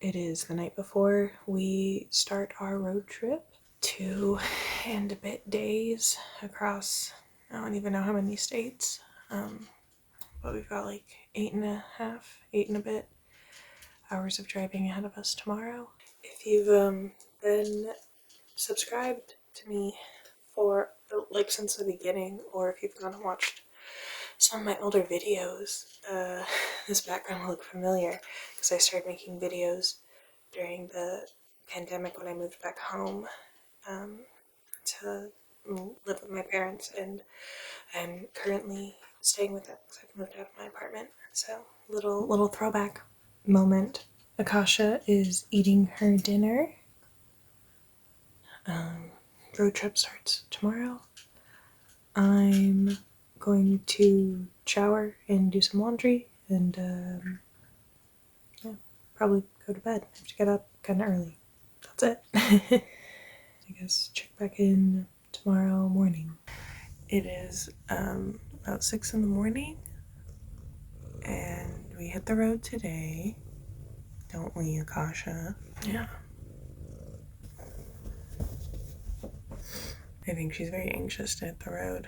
It is the night before we start our road trip. 2 and a bit days across, I don't even know how many states, but we've got like 8 and a bit hours of driving ahead of us tomorrow. If you've been subscribed to me for like since the beginning, or if you've gone and watched some of my older videos, this background will look familiar because I started making videos during the pandemic when I moved back home to live with my parents, and I'm currently staying with them because I've moved out of my apartment. So little throwback moment. Akasha is eating her dinner. Road trip starts tomorrow. I'm going to shower and do some laundry and yeah, probably go to bed. I have to get up kind of early. That's it. I guess check back in tomorrow morning. It is about 6 in the morning, and we hit the road today, don't we, Akasha? Yeah. I think she's very anxious to hit the road,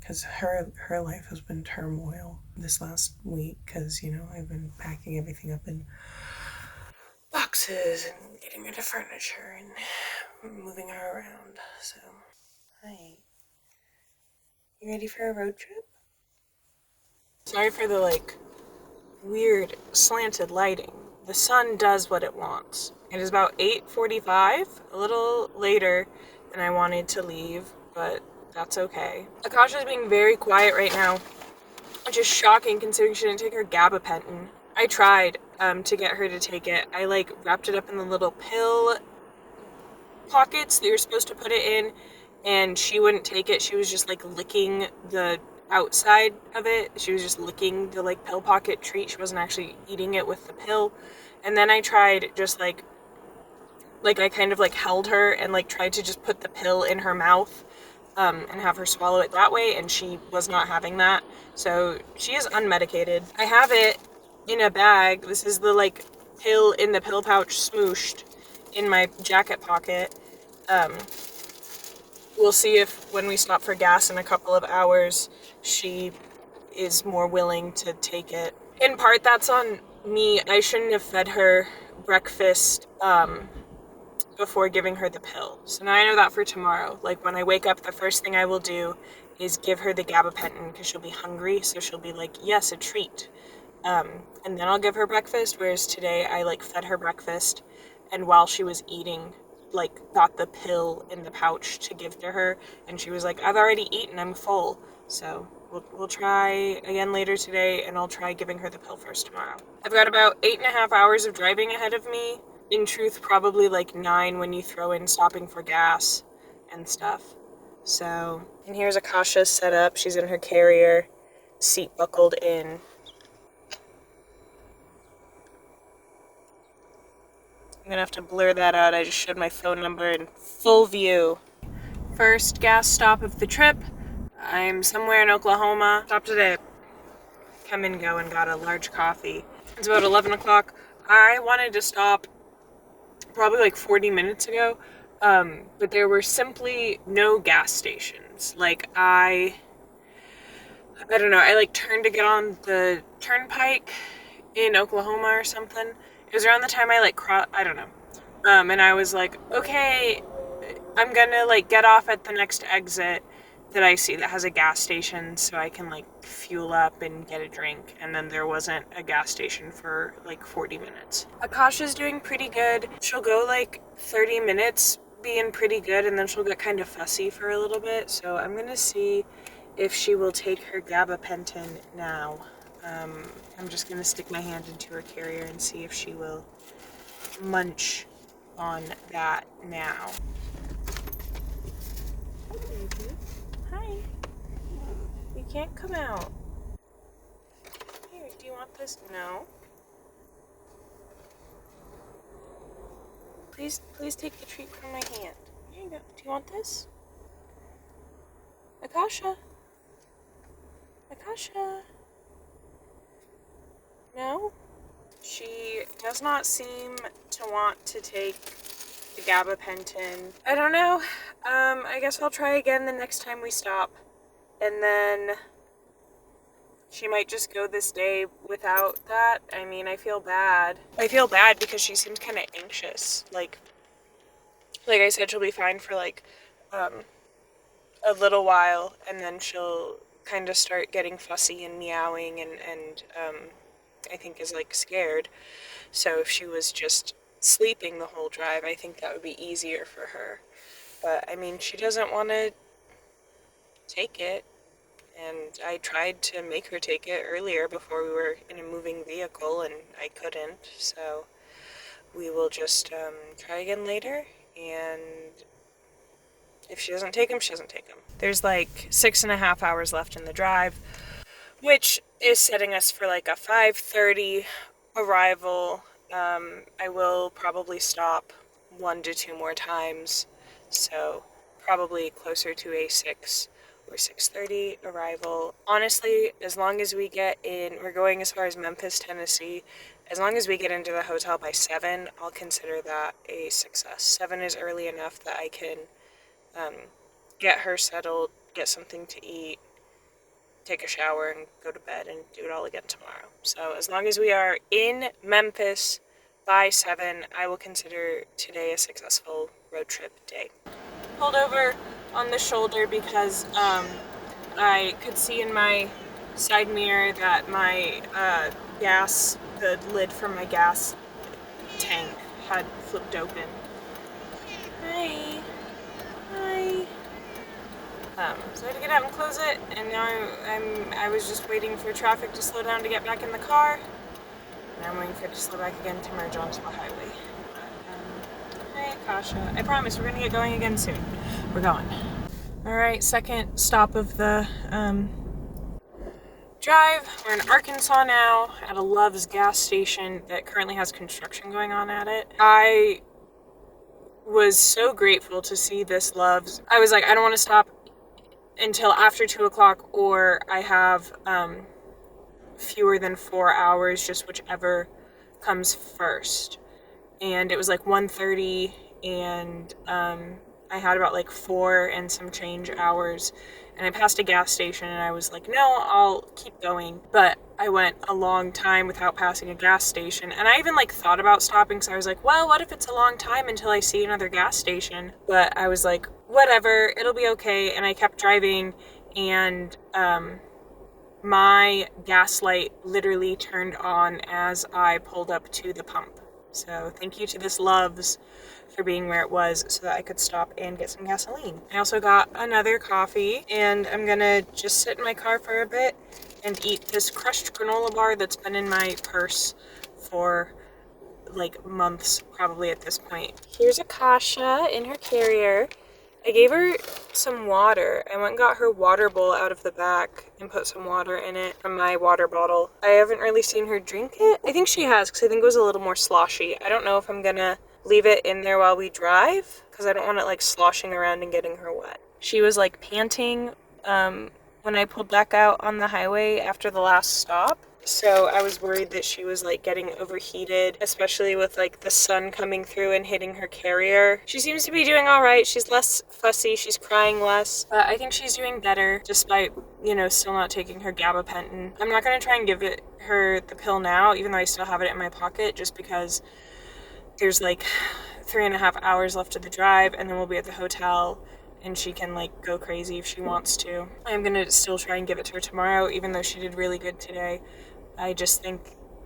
because her life has been turmoil this last week, because, you know, I've been packing everything up in boxes and getting rid of furniture and moving her around, so. Hi. You ready for a road trip? Sorry for the, weird slanted lighting. The sun does what it wants. It is about 8:45, a little later than I wanted to leave, but that's okay. Akasha's being very quiet right now, which is shocking considering she didn't take her gabapentin. I tried to get her to take it. I wrapped it up in the little pill pockets that you're supposed to put it in, and she wouldn't take it. She was just licking the outside of it. She was just licking the pill pocket treat. She wasn't actually eating it with the pill. And then I tried just I kind of held her and tried to just put the pill in her mouth and have her swallow it that way, and she was not having that. So she is unmedicated. I have it in a bag. This is the pill in the pill pouch smooshed in my jacket pocket. We'll see if when we stop for gas in a couple of hours, she is more willing to take it. In part, that's on me. I shouldn't have fed her breakfast before giving her the pill. So now I know that for tomorrow. When I wake up, the first thing I will do is give her the gabapentin because she'll be hungry. So she'll be like, yes, a treat. And then I'll give her breakfast. Whereas today I fed her breakfast, and while she was eating, got the pill in the pouch to give to her, and she was like, I've already eaten, I'm full. So we'll try again later today, and I'll try giving her the pill first tomorrow. I've got about 8.5 hours of driving ahead of me. In truth, probably 9 when you throw in stopping for gas and stuff. So, and here's Akasha set up. She's in her carrier, seat buckled in. I'm gonna have to blur that out. I just showed my phone number in full view. First gas stop of the trip. I'm somewhere in Oklahoma. Stopped today. Come and go and got a large coffee. It's about 11 o'clock. I wanted to stop probably 40 minutes ago, but there were simply no gas stations. I don't know, I turned to get on the turnpike in Oklahoma or something. It was around the time I I don't know. And I was like, okay, I'm gonna get off at the next exit that I see that has a gas station so I can fuel up and get a drink. And then there wasn't a gas station for 40 minutes. Akasha's doing pretty good. She'll go 30 minutes being pretty good, and then she'll get kind of fussy for a little bit. So I'm gonna see if she will take her gabapentin now. I'm just gonna stick my hand into her carrier and see if she will munch on that now. Hi, baby. Hi. You can't come out. Here, do you want this? No. Please take the treat from my hand. Here you go. Do you want this? Akasha? Akasha? No? She does not seem to want to take the gabapentin. I don't know. I guess I'll try again the next time we stop. And then she might just go this day without that. I mean, I feel bad. I feel bad because she seems kind of anxious. Like I said, she'll be fine for like a little while, and then she'll kind of start getting fussy and meowing and I think is like scared. So if she was just sleeping the whole drive, I think that would be easier for her. But I mean, she doesn't want to take it. And I tried to make her take it earlier before we were in a moving vehicle, and I couldn't. So we will just try again later, and if she doesn't take them, she doesn't take them. There's like 6.5 hours left in the drive, which is setting us for like a 5:30 arrival. I will probably stop 1 to 2 more times, so probably closer to a 6 or 6:30 arrival. Honestly, as long as we get in, we're going as far as Memphis, Tennessee. As long as we get into the hotel by 7, I'll consider that a success. 7 is early enough that I can get her settled, get something to eat, take a shower, and go to bed and do it all again tomorrow. So as long as we are in Memphis by 7, I will consider today a successful road trip day. Pulled over on the shoulder because I could see in my side mirror that my gas, the lid from my gas tank had flipped open. Hi. Hi. So I had to get out and close it, and now I was just waiting for traffic to slow down to get back in the car. Now I'm waiting for it to slow back again to merge onto the highway. Hi, Akasha. I promise we're gonna get going again soon. We're going. Alright, second stop of the drive. We're in Arkansas now at a Love's gas station that currently has construction going on at it. I was so grateful to see this Love's. I was like, I don't want to stop until after 2 o'clock, or I have fewer than 4 hours, just whichever comes first. And it was like 1:30, and I had about like 4 and some change hours, and I passed a gas station, and I was like, no, I'll keep going. But I went a long time without passing a gas station, and I even like thought about stopping, so I was like, well, what if it's a long time until I see another gas station? But I was like, whatever, it'll be okay. And I kept driving, and my gas light literally turned on as I pulled up to the pump. So thank you to this Love's for being where it was so that I could stop and get some gasoline. I also got another coffee, and I'm gonna just sit in my car for a bit and eat this crushed granola bar that's been in my purse for like months probably at this point. Here's Akasha in her carrier. I gave her some water. I went and got her water bowl out of the back and put some water in it from my water bottle. I haven't really seen her drink it. I think she has, because I think it was a little more sloshy. I don't know if I'm gonna leave it in there while we drive, because I don't want it like sloshing around and getting her wet. She was like panting when I pulled back out on the highway after the last stop. So I was worried that she was like getting overheated, especially with like the sun coming through and hitting her carrier. She seems to be doing all right. She's less fussy. She's crying less. But I think she's doing better despite, still not taking her gabapentin. I'm not going to try and give her the pill now, even though I still have it in my pocket, just because there's like 3.5 hours left of the drive, and then we'll be at the hotel, and she can like go crazy if she wants to. I'm going to still try and give it to her tomorrow, even though she did really good today. I just think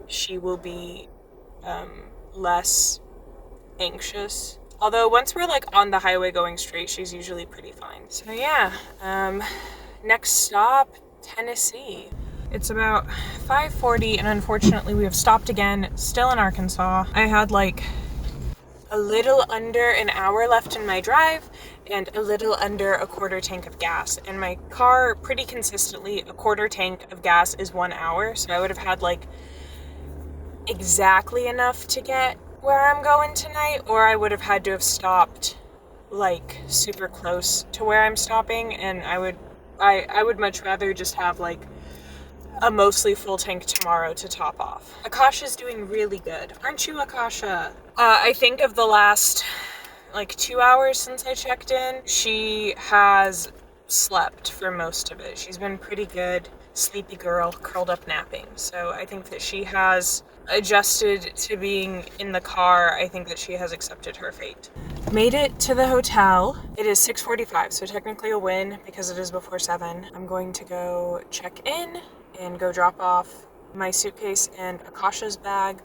she will be less anxious. Although once we're like on the highway going straight, she's usually pretty fine. So yeah, next stop, Tennessee. It's about 5:40, and unfortunately we have stopped again, still in Arkansas. I had like a little under an hour left in my drive and a little under a quarter tank of gas. In my car, pretty consistently, a quarter tank of gas is 1 hour. So I would have had like exactly enough to get where I'm going tonight, or I would have had to have stopped like super close to where I'm stopping. And I would much rather just have like a mostly full tank tomorrow to top off. Akasha's doing really good. Aren't you, Akasha? I think of the last like 2 hours since I checked in, she has slept for most of it. She's been pretty good, sleepy girl, curled up napping. So I think that she has adjusted to being in the car. I think that she has accepted her fate. Made it to the hotel. It is 6:45, so technically a win because it is before 7. I'm going to go check in and go drop off my suitcase and Akasha's bag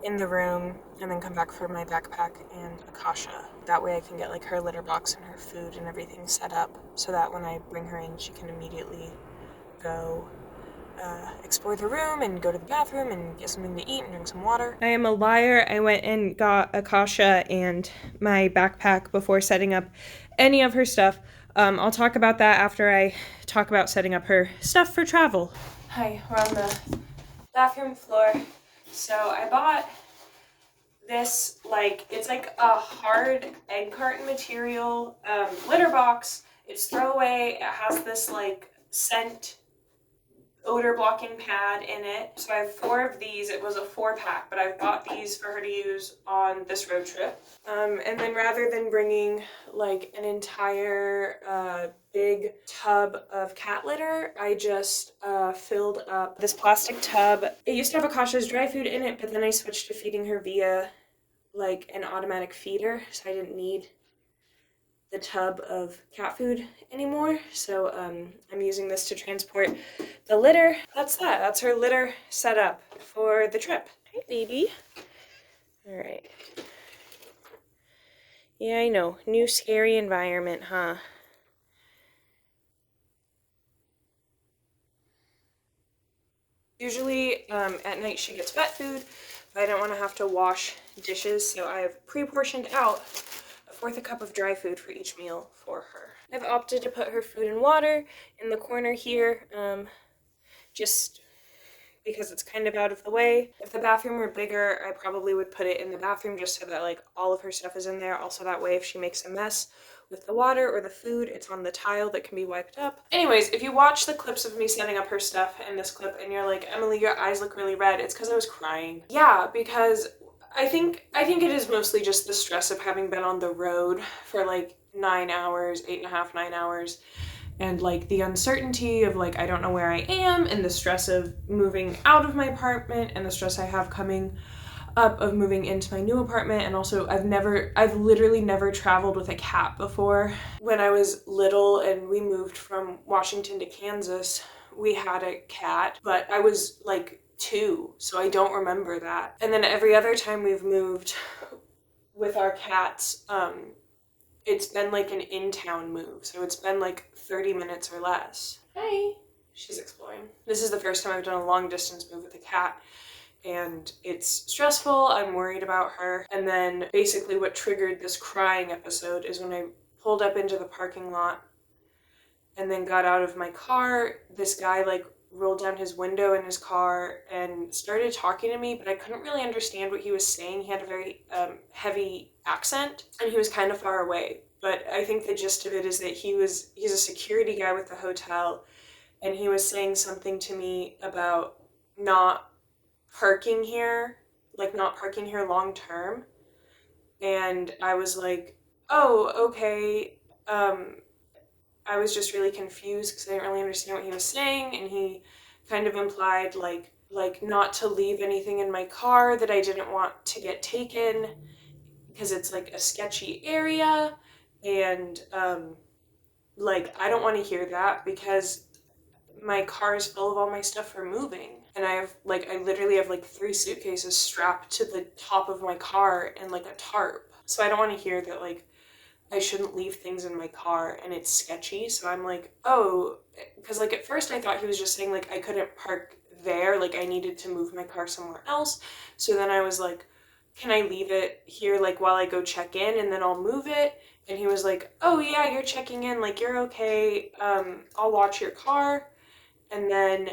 in the room, and then come back for my backpack and Akasha. That way I can get like her litter box and her food and everything set up so that when I bring her in, she can immediately go explore the room and go to the bathroom and get something to eat and drink some water. I am a liar. I went and got Akasha and my backpack before setting up any of her stuff. I'll talk about that after I talk about setting up her stuff for travel. Hi, we're on the bathroom floor. So I bought this, like, it's like a hard egg carton material litter box. It's throwaway. It has this like scent odor blocking pad in it. So I have 4 of these. It was a 4-pack, but I bought these for her to use on this road trip. And then rather than bringing like an entire big tub of cat litter, I just filled up this plastic tub. It used to have Akasha's dry food in it, but then I switched to feeding her via like an automatic feeder, so I didn't need the tub of cat food anymore. So I'm using this to transport the litter. That's that. That's her litter setup for the trip. Hi, baby. All right. Yeah, I know. New scary environment, huh? Usually at night she gets wet food, but I don't want to have to wash dishes, so I've pre-portioned out a 1/4 cup of dry food for each meal for her. I've opted to put her food and water in the corner here, just because it's kind of out of the way. If the bathroom were bigger, I probably would put it in the bathroom just so that like all of her stuff is in there. Also that way if she makes a mess with the water or the food, it's on the tile that can be wiped up. Anyways, if you watch the clips of me setting up her stuff in this clip and you're like, Emily, your eyes look really red, it's because I was crying. Yeah, because I think it is mostly just the stress of having been on the road for like 9 hours, 8.5, 9 hours. And like the uncertainty of like, I don't know where I am, and the stress of moving out of my apartment, and the stress I have coming up of moving into my new apartment. And also I've literally never traveled with a cat before. When I was little and we moved from Washington to Kansas, we had a cat, but I was like 2, so I don't remember that. And then every other time we've moved with our cats, it's been like an in-town move, so it's been like 30 minutes or less. Hi. She's exploring. This is the first time I've done a long distance move with a cat, and it's stressful. I'm worried about her. And then basically what triggered this crying episode is when I pulled up into the parking lot and then got out of my car, this guy like rolled down his window in his car and started talking to me, but I couldn't really understand what he was saying. He had a very heavy accent, and he was kind of far away. But I think the gist of it is that he's a security guy with the hotel, and he was saying something to me about not parking here long term. And I was like, oh, okay. I was just really confused because I didn't really understand what he was saying, and he kind of implied like not to leave anything in my car that I didn't want to get taken because it's like a sketchy area, and like I don't want to hear that because my car is full of all my stuff for moving, and I literally have like 3 suitcases strapped to the top of my car and like a tarp, so I don't want to hear that like I shouldn't leave things in my car and it's sketchy. So I'm like, oh, because like at first I thought he was just saying like I couldn't park there, like I needed to move my car somewhere else. So then I was like, can I leave it here like while I go check in and then I'll move it? And he was like, oh yeah, you're checking in, like you're okay, I'll watch your car. And then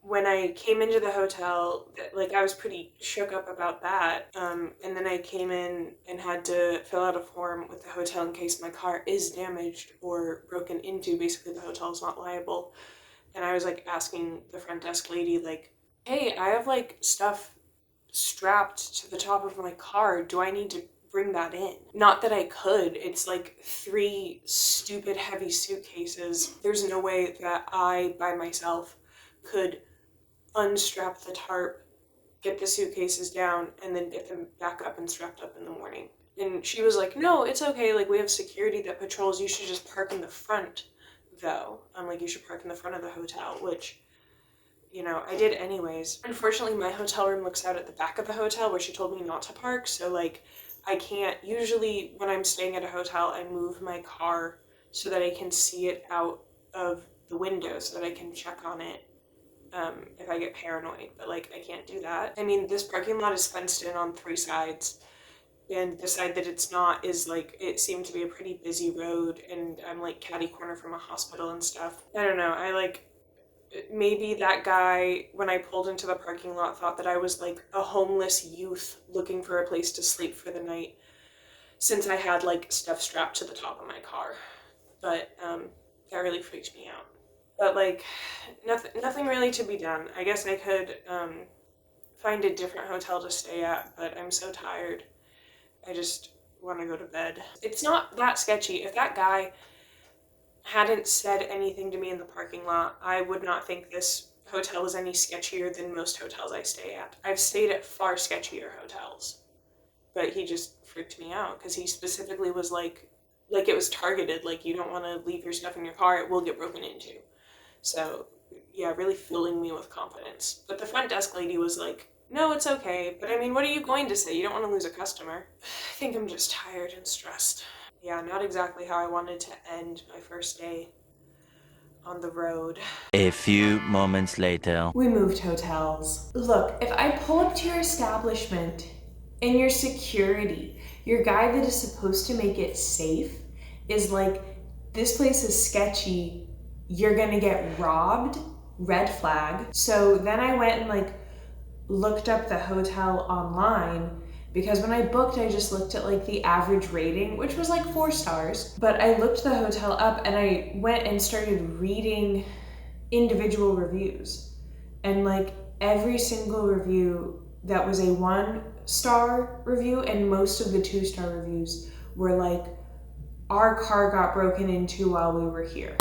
when I came into the hotel, like I was pretty shook up about that. And then I came in and had to fill out a form with the hotel in case my car is damaged or broken into. Basically, the hotel is not liable. And I was like asking the front desk lady, like, hey, I have like stuff strapped to the top of my car. Do I need to bring that in? Not that I could. It's like 3 stupid heavy suitcases. There's no way that I, by myself, could unstrap the tarp, get the suitcases down, and then get them back up and strapped up in the morning. And she was like, no, it's okay. Like, we have security that patrols. You should just park in the front, though. I'm like, you should park in the front of the hotel, which, you know, I did anyways. Unfortunately, my hotel room looks out at the back of the hotel where she told me not to park. So, like, I can't, usually when I'm staying at a hotel, I move my car so that I can see it out of the window so that I can check on it if I get paranoid, but like I can't do that. I mean, this parking lot is fenced in on 3 sides, and the side that it's not is like, it seemed to be a pretty busy road, and I'm like catty corner from a hospital and stuff. I don't know, I like, maybe that guy, when I pulled into the parking lot, thought that I was like a homeless youth looking for a place to sleep for the night, since I had like stuff strapped to the top of my car. But that really freaked me out. But like, nothing really to be done. I guess I could find a different hotel to stay at, but I'm so tired. I just want to go to bed. It's not that sketchy. If that guy hadn't said anything to me in the parking lot, I would not think this hotel is any sketchier than most hotels I stay at. I've stayed at far sketchier hotels, but he just freaked me out because he specifically was like it was targeted, like, you don't want to leave your stuff in your car, it will get broken into. So yeah, really filling me with confidence. But the front desk lady was like, no, it's okay. But I mean, what are you going to say? You don't want to lose a customer. I think I'm just tired and stressed. Yeah, not exactly how I wanted to end my first day on the road. A few moments later. We moved hotels. Look, if I pull up to your establishment and your security, your guy that is supposed to make it safe, is like, this place is sketchy, you're gonna get robbed, red flag. So then I went and like looked up the hotel online, because when I booked, I just looked at like the average rating, which was like 4 stars. But I looked the hotel up and I went and started reading individual reviews. And like every single review that was a 1-star review, and most of the 2-star reviews were like, our car got broken into while we were here.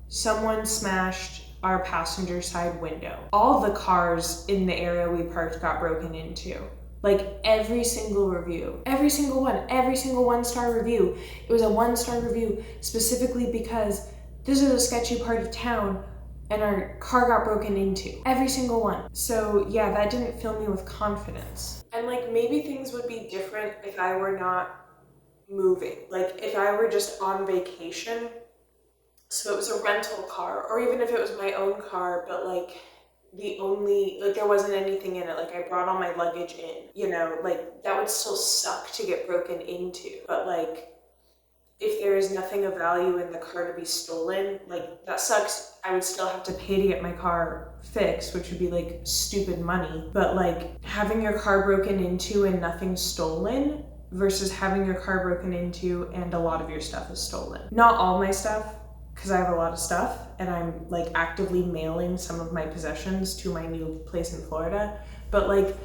Someone smashed our passenger side window. All the cars in the area we parked got broken into. Like every single review, every single 1-star review. It was a 1-star review specifically because this is a sketchy part of town and our car got broken into. Every single one. So yeah, that didn't fill me with confidence. And like, maybe things would be different if I were not moving. Like if I were just on vacation, so it was a rental car, or even if it was my own car, but like there wasn't anything in it, like I brought all my luggage in, you know, like that would still suck to get broken into. But like, if there is nothing of value in the car to be stolen, like that sucks. I would still have to pay to get my car fixed, which would be like stupid money. But like, having your car broken into and nothing stolen versus having your car broken into and a lot of your stuff is stolen. Not all my stuff, because I have a lot of stuff and I'm like actively mailing some of my possessions to my new place in Florida. But like,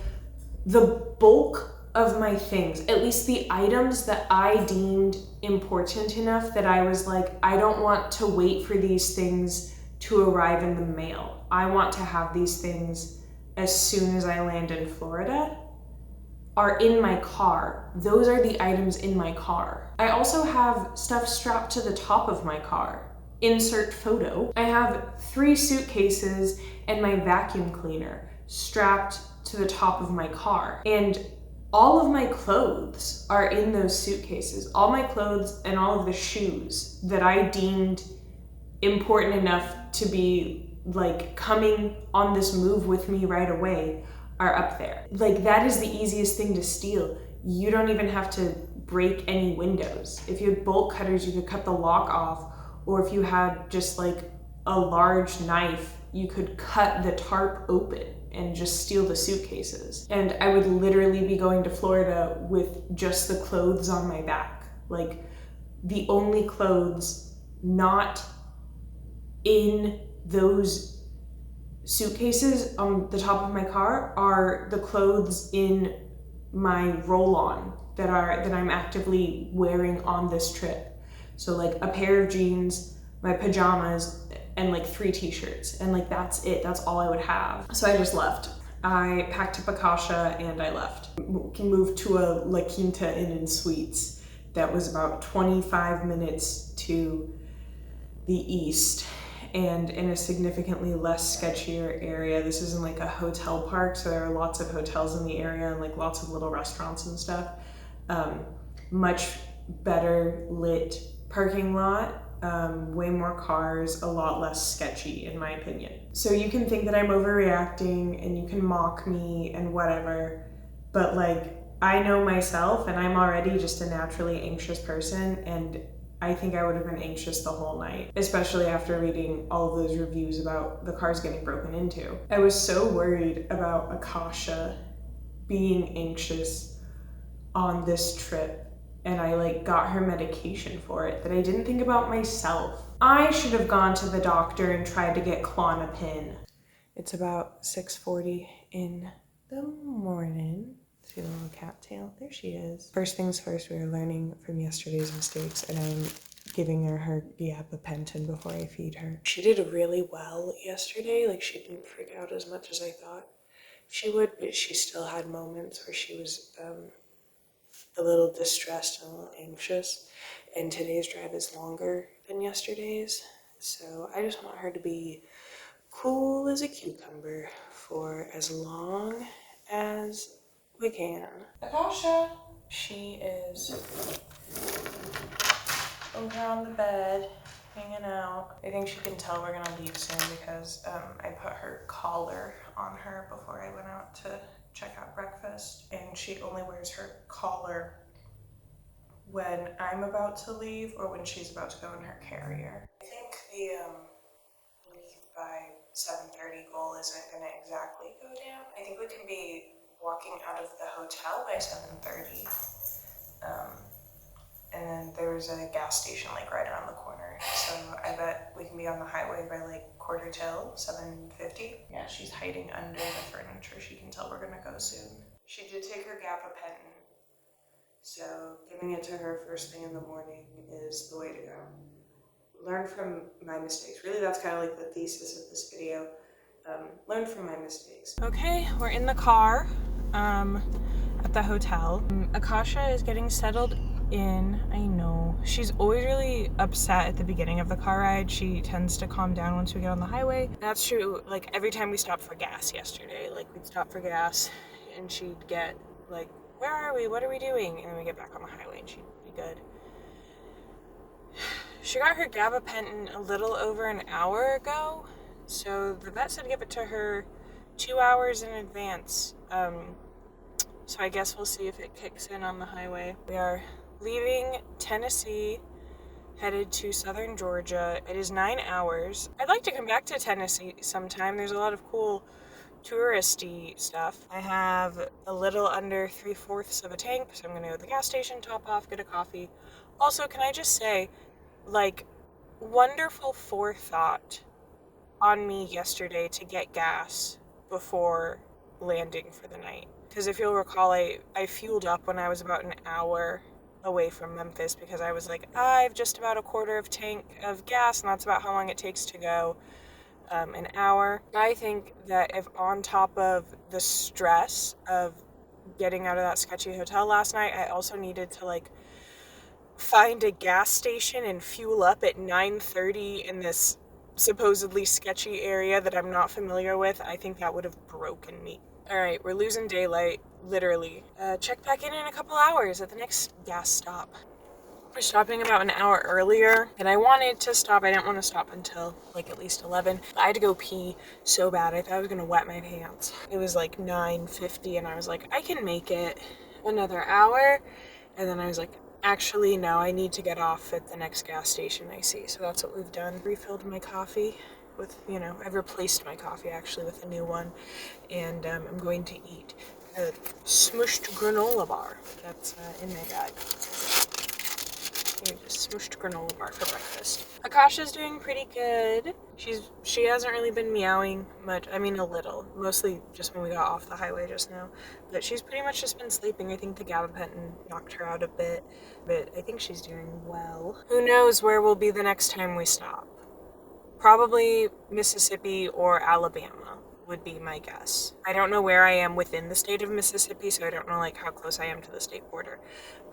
the bulk of my things, at least the items that I deemed important enough that I was like, I don't want to wait for these things to arrive in the mail. I want to have these things as soon as I land in Florida, are in my car. Those are the items in my car. I also have stuff strapped to the top of my car. Insert photo. I have 3 suitcases and my vacuum cleaner strapped to the top of my car. And all of my clothes are in those suitcases. All my clothes and all of the shoes that I deemed important enough to be like coming on this move with me right away are up there. Like, that is the easiest thing to steal. You don't even have to break any windows. If you had bolt cutters, you could cut the lock off, or if you had just like a large knife, you could cut the tarp open and just steal the suitcases. And I would literally be going to Florida with just the clothes on my back. Like, the only clothes not in those suitcases on the top of my car are the clothes in my roll-on that I'm actively wearing on this trip. So like a pair of jeans, my pajamas, and like 3 t-shirts, and like that's it. That's all I would have. So I just left. I packed up Akasha and I left. Moved to a La Quinta Inn and Suites that was about 25 minutes to the east and in a significantly less sketchier area. This isn't like a hotel park, so there are lots of hotels in the area and like lots of little restaurants and stuff. Much better lit parking lot, way more cars, a lot less sketchy in my opinion. So you can think that I'm overreacting and you can mock me and whatever, but like I know myself and I'm already just a naturally anxious person, and I think I would have been anxious the whole night, especially after reading all of those reviews about the cars getting broken into. I was so worried about Akasha being anxious on this trip, and I like got her medication for it, that I didn't think about myself. I should have gone to the doctor and tried to get Klonopin. It's about 6:40 in the morning. See the little cattail? There she is. First things first, we are learning from yesterday's mistakes, and I'm giving her gabapentin before I feed her. She did really well yesterday. Like, she didn't freak out as much as I thought she would, but she still had moments where she was a little distressed and a little anxious. And today's drive is longer than yesterday's, so I just want her to be cool as a cucumber for as long as we can. Akasha, she is over on the bed, hanging out. I think she can tell we're gonna leave soon because I put her collar on her before I went out to check out breakfast, and she only wears her collar when I'm about to leave or when she's about to go in her carrier. I think the leave by 7:30 goal isn't gonna exactly go down. I think we can be walking out of the hotel by 7:30. And then there's a gas station like right around the corner. So I bet we can be on the highway by like 7:50. Yeah, she's hiding under the furniture. She can tell we're gonna go soon. She did take her gabapentin, so giving it to her first thing in the morning is the way to go. Learn from my mistakes. Really, that's kind of like the thesis of this video. Learn from my mistakes. Okay, we're in the car at the hotel. Akasha is getting settled in. I know. She's always really upset at the beginning of the car ride. She tends to calm down once we get on the highway. That's true. Like every time we stopped for gas yesterday, like we'd stop for gas and she'd get like, where are we? What are we doing? And then we get back on the highway and she'd be good. She got her gabapentin a little over an hour ago, so the vet said to give it to her 2 hours in advance. So I guess we'll see if it kicks in on the highway. We are leaving Tennessee, headed to southern Georgia. It is 9 hours. I'd like to come back to Tennessee sometime. There's a lot of cool touristy stuff. I have a little under 3/4 of a tank, so I'm gonna go to the gas station, top off, get a coffee. Also, can I just say, like, wonderful forethought on me yesterday to get gas before landing for the night. Because if you'll recall, I fueled up when I was about an hour away from Memphis because I was like, I've just about a quarter of tank of gas, and that's about how long it takes to go, an hour. I think that if on top of the stress of getting out of that sketchy hotel last night, I also needed to like find a gas station and fuel up at 9:30 in this supposedly sketchy area that I'm not familiar with, I think that would have broken me. All right, we're losing daylight, literally. Check back in a couple hours at the next gas stop. We're stopping about an hour earlier, and I wanted to stop. I didn't want to stop until like at least 11. I had to go pee so bad. I thought I was gonna wet my pants. It was like 9:50, and I was like, I can make it another hour. And then I was like, actually, no, I need to get off at the next gas station I see. So that's what we've done. Refilled my coffee with, I've replaced my coffee actually with a new one. And I'm going to eat a smushed granola bar that's in my bag. You just smooshed granola bar for breakfast. Akasha's doing pretty good. She hasn't really been meowing much. I mean, a little. Mostly just when we got off the highway just now. But she's pretty much just been sleeping. I think the gabapentin knocked her out a bit. But I think she's doing well. Who knows where we'll be the next time we stop? Probably Mississippi or Alabama would be my guess. I don't know where I am within the state of Mississippi, so I don't know like how close I am to the state border.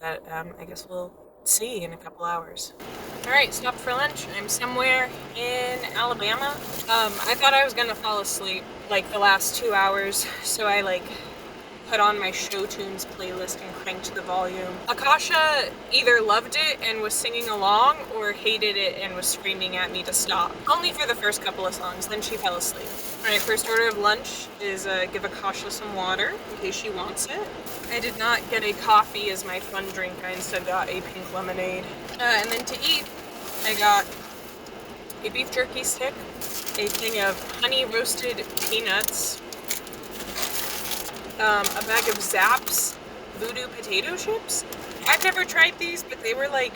But I guess we'll see in a couple hours. All right, stopped for lunch. I'm somewhere in Alabama. I thought I was gonna fall asleep like the last 2 hours, so I like put on my show tunes playlist and cranked the volume. Akasha either loved it and was singing along or hated it and was screaming at me to stop. Only for the first couple of songs, then she fell asleep. All right, first order of lunch is give Akasha some water in case she wants it. I did not get a coffee as my fun drink. I instead got a pink lemonade. And then to eat, I got a beef jerky stick, a thing of honey roasted peanuts, a bag of Zapp's Voodoo potato chips. I've never tried these, but they were like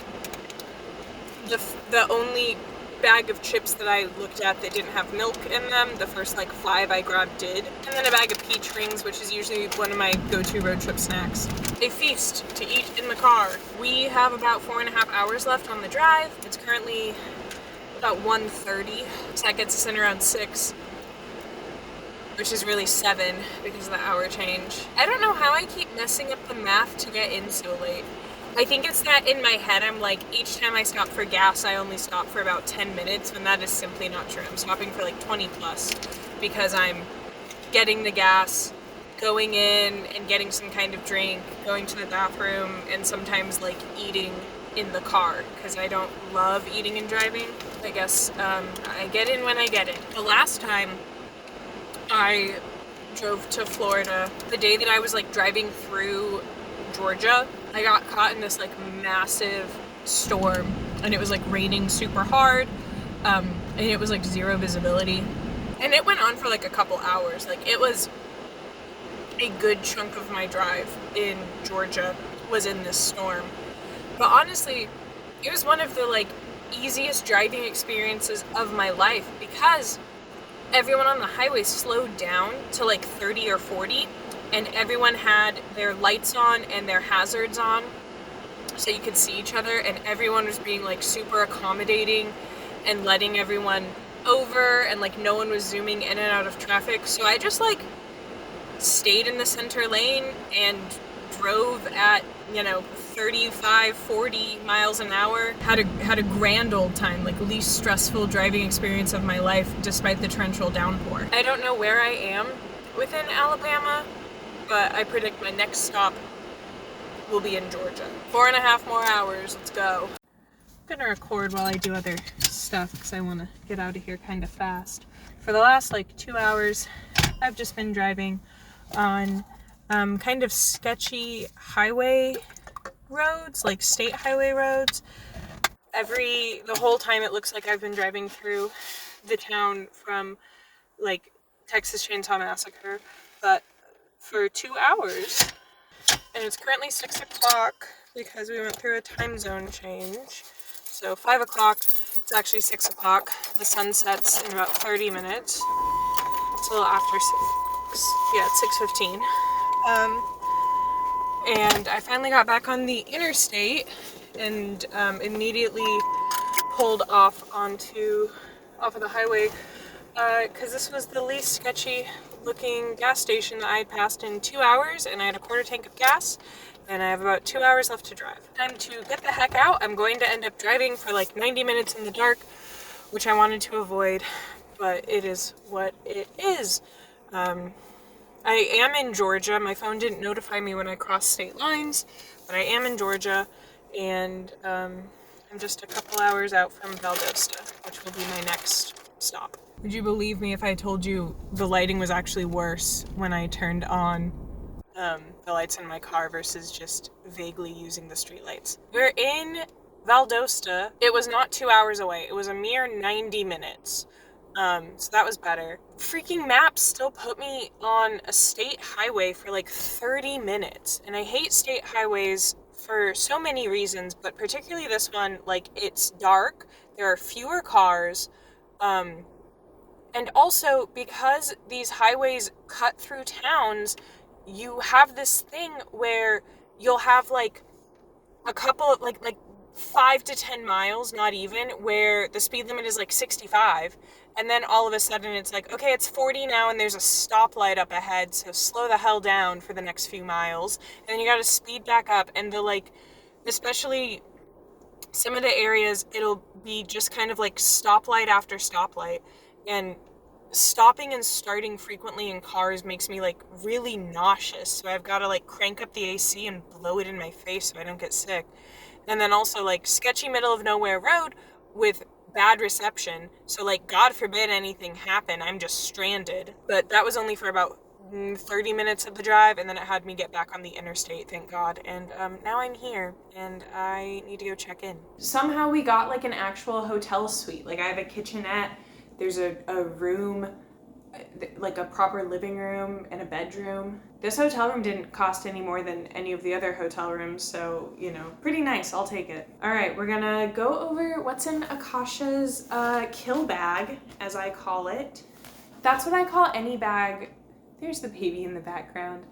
the only bag of chips that I looked at that didn't have milk in them. The first like 5 I grabbed did. And then a bag of peach rings, which is usually one of my go-to road trip snacks. A feast to eat in the car. We have about 4.5 hours left on the drive. It's currently about 1:30, so that gets us in around 6. Which is really 7 because of the hour change. I don't know how I keep messing up the math to get in so late. I think it's that in my head I'm like, each time I stop for gas, I only stop for about 10 minutes, when that is simply not true. I'm stopping for like 20 plus because I'm getting the gas, going in and getting some kind of drink, going to the bathroom, and sometimes like eating in the car because I don't love eating and driving. I guess I get in when I get in. The last time I drove to Florida, the day that I was like driving through Georgia, I got caught in this like massive storm, and it was like raining super hard, and it was like 0 visibility, and it went on for like a couple hours. Like it was a good chunk of my drive in Georgia was in this storm. But honestly, it was one of the like easiest driving experiences of my life because everyone on the highway slowed down to like 30 or 40, and everyone had their lights on and their hazards on so you could see each other, and everyone was being like super accommodating and letting everyone over, and like no one was zooming in and out of traffic. So I just like stayed in the center lane and drove at, 35, 40 miles an hour. Had a grand old time, like least stressful driving experience of my life despite the torrential downpour. I don't know where I am within Alabama, but I predict my next stop will be in Georgia. 4.5 more hours, let's go. I'm gonna record while I do other stuff because I want to get out of here kind of fast. For the last like 2 hours, I've just been driving on kind of sketchy highway roads, like state highway roads. The whole time it looks like I've been driving through the town from like Texas Chainsaw Massacre, but for 2 hours. And it's currently 6 o'clock because we went through a time zone change. So 5 o'clock, it's actually 6 o'clock. The sun sets in about 30 minutes. It's a little after 6. Yeah, it's 6:15. And I finally got back on the interstate and immediately pulled off of the highway because this was the least sketchy looking gas station that I had passed in 2 hours, and I had a quarter tank of gas, and I have about 2 hours left to drive. Time to get the heck out. I'm going to end up driving for like 90 minutes in the dark, which I wanted to avoid, but it is what it is. I am in Georgia. My phone didn't notify me when I crossed state lines, but I am in Georgia, and I'm just a couple hours out from Valdosta, which will be my next stop. Would you believe me if I told you the lighting was actually worse when I turned on the lights in my car versus just vaguely using the street lights? We're in Valdosta. It was not 2 hours away. It was a mere 90 minutes. So that was better. Freaking maps still put me on a state highway for like 30 minutes. And I hate state highways for so many reasons, but particularly this one, like, it's dark, there are fewer cars, and also because these highways cut through towns, you have this thing where you'll have like a couple of like 5 to 10 miles, not even, where the speed limit is like 65, and then all of a sudden it's like, okay, it's 40 now and there's a stoplight up ahead, so slow the hell down for the next few miles, and then you gotta speed back up, and the like, especially some of the areas, it'll be just kind of like stoplight after stoplight, and stopping and starting frequently in cars makes me like really nauseous, so I've got to like crank up the AC and blow it in my face so I don't get sick. And then also like sketchy middle of nowhere road with bad reception, so like God forbid anything happen, I'm just stranded. But that was only for about 30 minutes of the drive, and then it had me get back on the interstate, thank God. And now I'm here and I need to go check in. Somehow we got like an actual hotel suite. Like, I have a kitchenette, there's a room, like a proper living room and a bedroom. This hotel room didn't cost any more than any of the other hotel rooms, so, you know, pretty nice, I'll take it. All right, we're gonna go over what's in Akasha's kill bag, as I call it. That's what I call any bag. There's the baby in the background.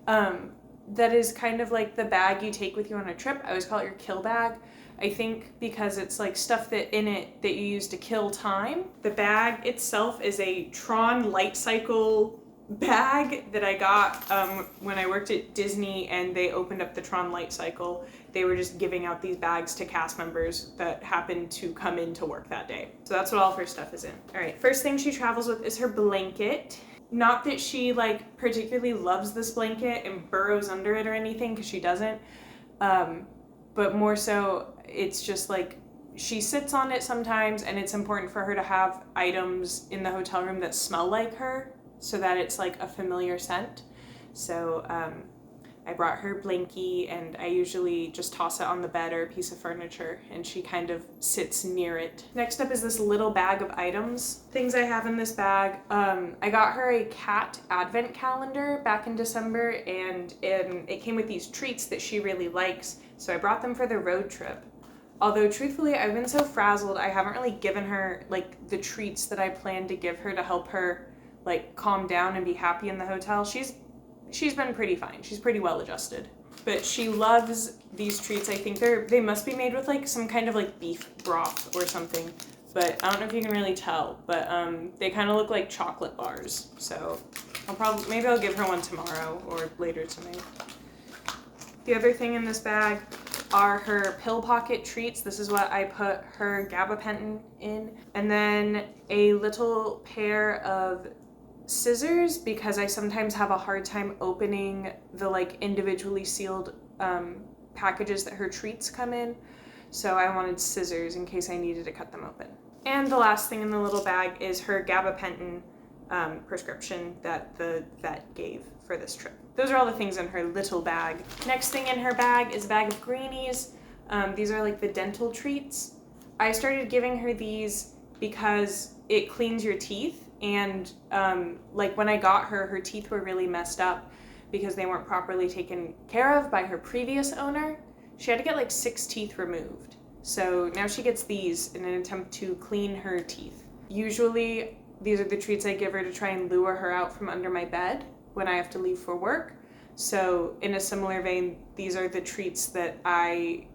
That is kind of like the bag you take with you on a trip. I always call it your kill bag. I think because it's like stuff that in it that you use to kill time. The bag itself is a Tron light cycle bag that I got when I worked at Disney and they opened up the Tron light cycle. They were just giving out these bags to cast members that happened to come in to work that day. So that's what all of her stuff is in. All right, first thing she travels with is her blanket. Not that she like particularly loves this blanket and burrows under it or anything, because she doesn't, but more so it's just like she sits on it sometimes, and it's important for her to have items in the hotel room that smell like her so that it's like a familiar scent. So I brought her blankie, and I usually just toss it on the bed or a piece of furniture, and she kind of sits near it. Next up is this little bag of items. Things I have in this bag. I got her a cat advent calendar back in December, and it came with these treats that she really likes, so I brought them for the road trip. Although truthfully, I've been so frazzled, I haven't really given her like the treats that I plan to give her to help her like calm down and be happy in the hotel. She's been pretty fine. She's pretty well adjusted. But she loves these treats. I think they must be made with like some kind of like beef broth or something. But I don't know if you can really tell. But they kind of look like chocolate bars. So maybe I'll give her one tomorrow or later tonight. The other thing in this bag are her pill pocket treats. This is what I put her gabapentin in. And then a little pair of scissors, because I sometimes have a hard time opening the like individually sealed packages that her treats come in, so I wanted scissors in case I needed to cut them open. And the last thing in the little bag is her gabapentin prescription that the vet gave for this trip. Those are all the things in her little bag. Next thing in her bag is a bag of greenies. These are like the dental treats. I started giving her these because it cleans your teeth. And like when I got her teeth were really messed up because they weren't properly taken care of by her previous owner. She had to get like 6 teeth removed. So now she gets these in an attempt to clean her teeth. Usually these are the treats I give her to try and lure her out from under my bed when I have to leave for work. So in a similar vein, these are the treats that I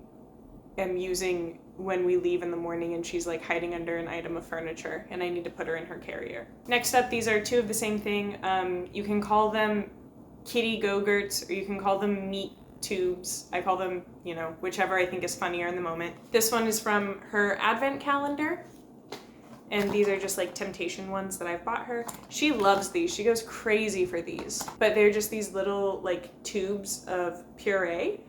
am using when we leave in the morning and she's like hiding under an item of furniture and I need to put her in her carrier. Next up, these are 2 of the same thing. You can call them kitty go-gurts or you can call them meat tubes. I call them, you know, whichever I think is funnier in the moment. This one is from her advent calendar, and these are just like temptation ones that I've bought her. She loves these. She goes crazy for these. But they're just these little like tubes of puree.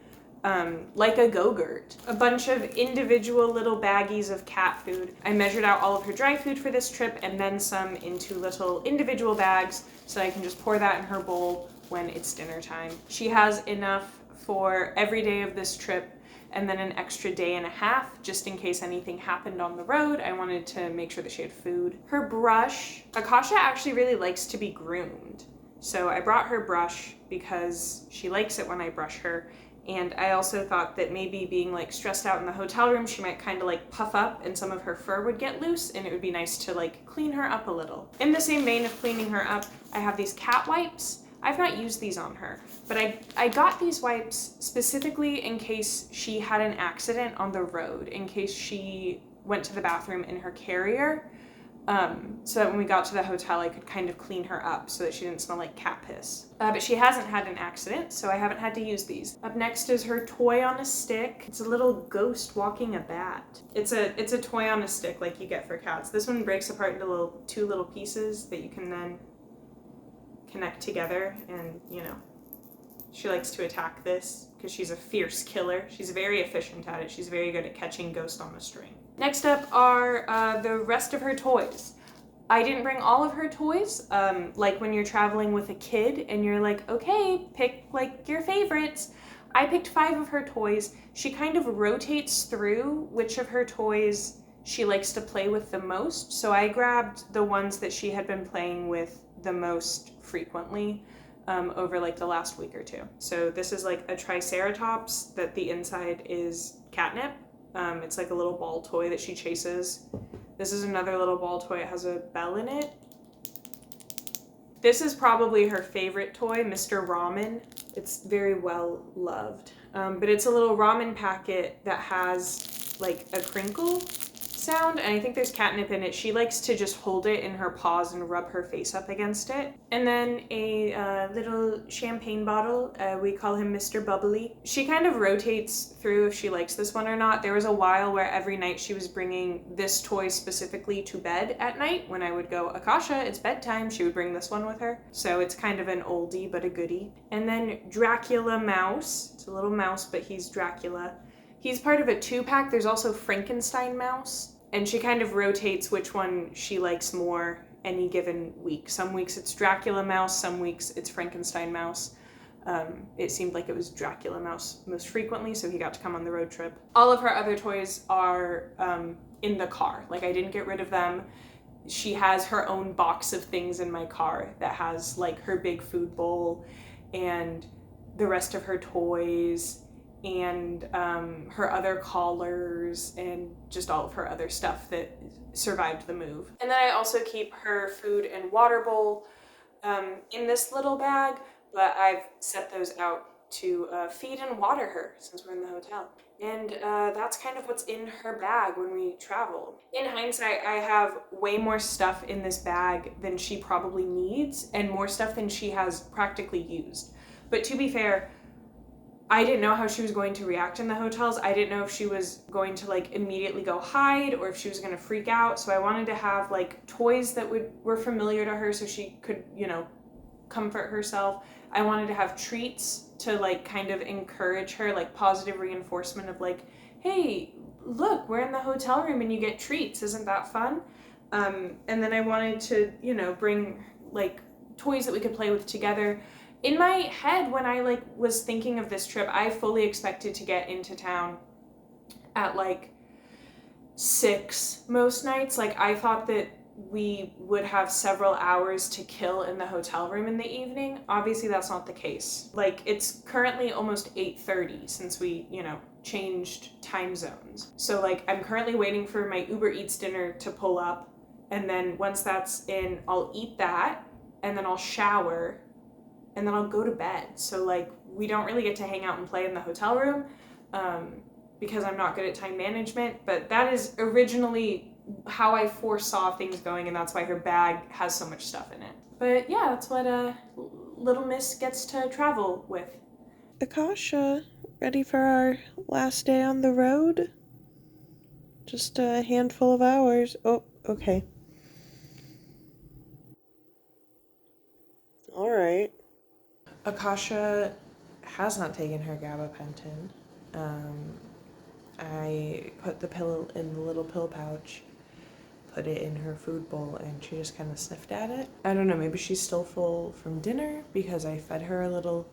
Like a go-gurt. A bunch of individual little baggies of cat food. I measured out all of her dry food for this trip and then some into little individual bags so I can just pour that in her bowl when it's dinner time. She has enough for every day of this trip and then an extra day and a half just in case anything happened on the road. I wanted to make sure that she had food. Her brush. Akasha actually really likes to be groomed. So I brought her brush because she likes it when I brush her. And I also thought that maybe being like stressed out in the hotel room, she might kind of like puff up and some of her fur would get loose, and it would be nice to like clean her up a little. In the same vein of cleaning her up, I have these cat wipes. I've not used these on her, but I got these wipes specifically in case she had an accident on the road, in case she went to the bathroom in her carrier, so that when we got to the hotel, I could kind of clean her up so that she didn't smell like cat piss. But she hasn't had an accident, so I haven't had to use these. Up next is her toy on a stick. It's a little ghost walking a bat. It's a toy on a stick like you get for cats. This one breaks apart into two little pieces that you can then connect together, and she likes to attack this because she's a fierce killer. She's very efficient at it. She's very good at catching ghosts on a string. Next up are the rest of her toys. I didn't bring all of her toys, like when you're traveling with a kid and you're like, okay, pick like your favorites. I picked 5 of her toys. She kind of rotates through which of her toys she likes to play with the most. So I grabbed the ones that she had been playing with the most frequently over like the last week or 2. So this is like a triceratops that the inside is catnip. It's like a little ball toy that she chases. This is another little ball toy. It has a bell in it. This is probably her favorite toy, Mr. Ramen. It's very well loved. But it's a little ramen packet that has like a crinkle sound, and I think there's catnip in it. She likes to just hold it in her paws and rub her face up against it. And then a little champagne bottle. We call him Mr. Bubbly. She kind of rotates through if she likes this one or not. There was a while where every night she was bringing this toy specifically to bed at night. When I would go, Akasha, it's bedtime, she would bring this one with her. So it's kind of an oldie but a goodie. And then Dracula Mouse. It's a little mouse, but he's Dracula. He's part of a 2-pack. There's also Frankenstein Mouse. And she kind of rotates which one she likes more any given week. Some weeks it's Dracula Mouse, some weeks it's Frankenstein Mouse. It seemed like it was Dracula Mouse most frequently, so he got to come on the road trip. All of her other toys are in the car. Like, I didn't get rid of them. She has her own box of things in my car that has like her big food bowl and the rest of her toys and her other collars and just all of her other stuff that survived the move. And then I also keep her food and water bowl in this little bag, but I've set those out to feed and water her since we're in the hotel. And that's kind of what's in her bag when we travel. In hindsight, I have way more stuff in this bag than she probably needs and more stuff than she has practically used. But to be fair, I didn't know how she was going to react in the hotels. I didn't know if she was going to like immediately go hide or if she was going to freak out. So I wanted to have like toys that were familiar to her so she could, comfort herself. I wanted to have treats to like kind of encourage her, like positive reinforcement of like, hey, look, we're in the hotel room and you get treats. Isn't that fun? And then I wanted to, bring like toys that we could play with together. In my head, when I was thinking of this trip, I fully expected to get into town at 6 most nights. Like, I thought that we would have several hours to kill in the hotel room in the evening. Obviously, that's not the case. It's currently almost 8:30 since we, changed time zones. So I'm currently waiting for my Uber Eats dinner to pull up. And then once that's in, I'll eat that and then I'll shower and then I'll go to bed. So we don't really get to hang out and play in the hotel room because I'm not good at time management, but that is originally how I foresaw things going, and that's why her bag has so much stuff in it. But yeah, that's what little miss gets to travel with. Akasha, ready for our last day on the road? Just a handful of hours. Oh, okay. All right. Akasha has not taken her gabapentin. I put the pill in the little pill pouch, put it in her food bowl, and she just kind of sniffed at it. I don't know, maybe she's still full from dinner because I fed her a little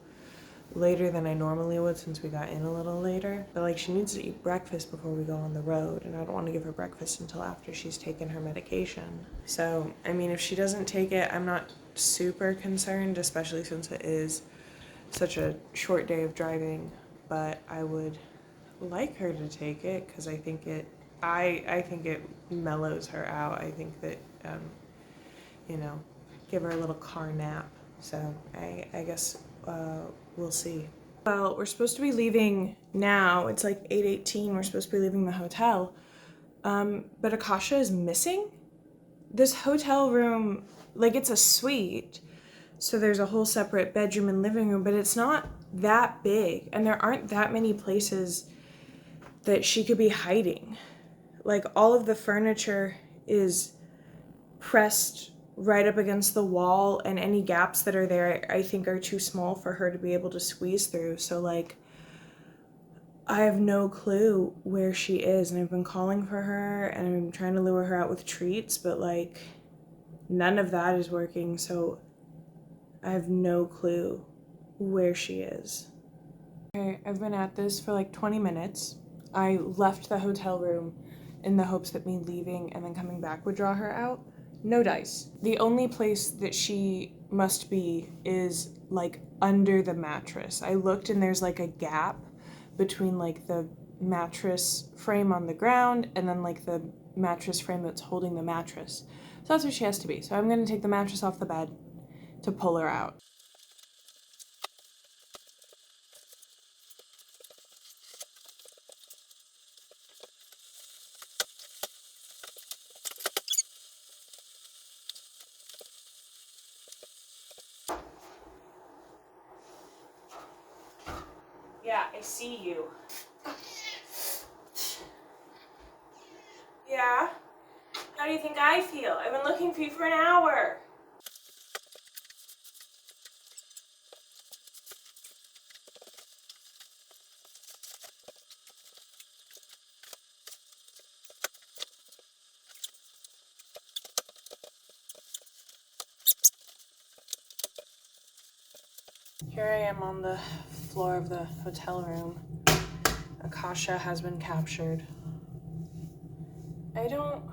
later than I normally would since we got in a little later. But she needs to eat breakfast before we go on the road, and I don't want to give her breakfast until after she's taken her medication. So, I mean, if she doesn't take it, I'm not super concerned, especially since it is such a short day of driving. but I would like her to take it because I think it mellows her out. I think that you know, give her a little car nap. So I guess we'll see. Well, we're supposed to be leaving now. It's like 8:18. We're supposed to be leaving the hotel. But Akasha is missing. This hotel room, like it's a suite. So there's a whole separate bedroom and living room, but it's not that big. And there aren't that many places that she could be hiding. Like all of the furniture is pressed right up against the wall, and any gaps that are there I think are too small for her to be able to squeeze through. So like I have no clue where she is, and I've been calling for her and I'm trying to lure her out with treats, but like none of that is working. So I have no clue where she is. Okay, I've been at this for like 20 minutes. I left the hotel room in the hopes that me leaving and then coming back would draw her out. No dice. The only place that she must be is like under the mattress. I looked and there's like a gap between like the mattress frame on the ground and then like the mattress frame that's holding the mattress. So that's where she has to be. So I'm gonna take the mattress off the bed to pull her out. Yeah, I see you. Yeah? How do you think I feel? I've been looking for you for an hour. Here I am on the floor of the hotel room. Akasha has been captured. I don't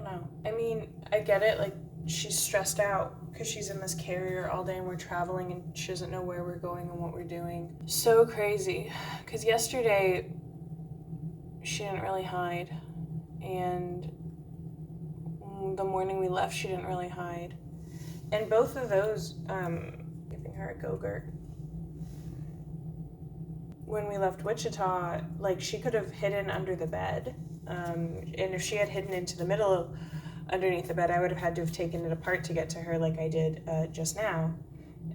know. I mean, I get it, like, she's stressed out because she's in this carrier all day and we're traveling and she doesn't know where we're going and what we're doing. So crazy. Because yesterday, she didn't really hide. And the morning we left, she didn't really hide. And both of those, giving her a Go-Gurt. When we left Wichita, like, she could have hidden under the bed. And if she had hidden into the middle underneath the bed, I would have had to have taken it apart to get to her like I did just now.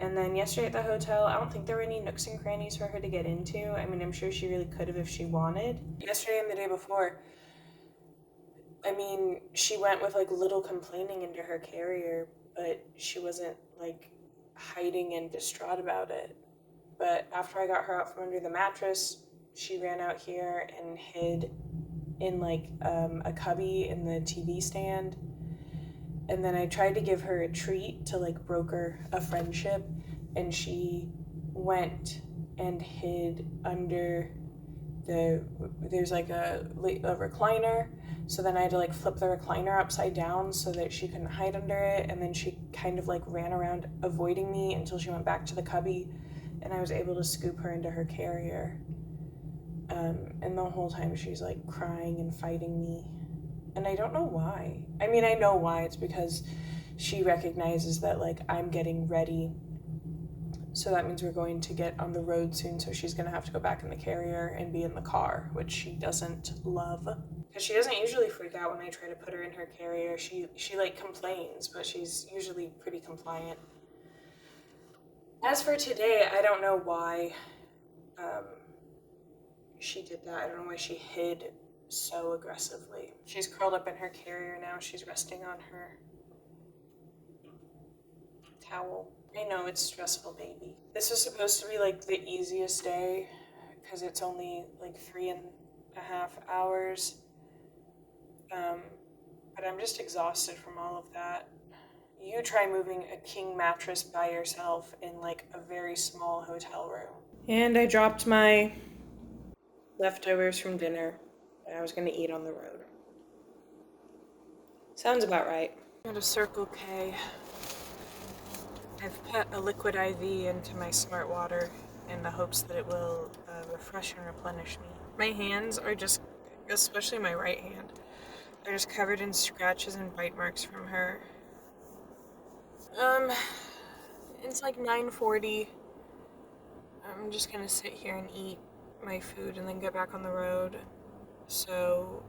And then yesterday at the hotel, I don't think there were any nooks and crannies for her to get into. I mean, I'm sure she really could have if she wanted. Yesterday and the day before, I mean, she went with like little complaining into her carrier, but she wasn't like hiding and distraught about it. But after I got her out from under the mattress, she ran out here and hid in like a cubby in the TV stand. And then I tried to give her a treat to like broker a friendship, and she went and hid under there's like a recliner. So then I had to like flip the recliner upside down so that she couldn't hide under it. And then she kind of like ran around avoiding me until she went back to the cubby, and I was able to scoop her into her carrier. And the whole time she's like crying and fighting me. And I don't know why. I mean, I know why. It's because she recognizes that like I'm getting ready. So that means we're going to get on the road soon. So she's going to have to go back in the carrier and be in the car, which she doesn't love. Because she doesn't usually freak out when I try to put her in her carrier. She like complains, but she's usually pretty compliant. As for today, I don't know why she did that. I don't know why she hid so aggressively. She's curled up in her carrier now. She's resting on her towel. I know it's stressful, baby. This was supposed to be like the easiest day because it's only like 3.5 hours. But I'm just exhausted from all of that. You try moving a king mattress by yourself in like a very small hotel room. And I dropped my leftovers from dinner that I was going to eat on the road. Sounds about right. At a Circle K. I've put a liquid IV into my smart water in the hopes that it will refresh and replenish me. My hands are just, especially my right hand, are just covered in scratches and bite marks from her. It's like 9:40. I'm just gonna sit here and eat my food and then get back on the road. So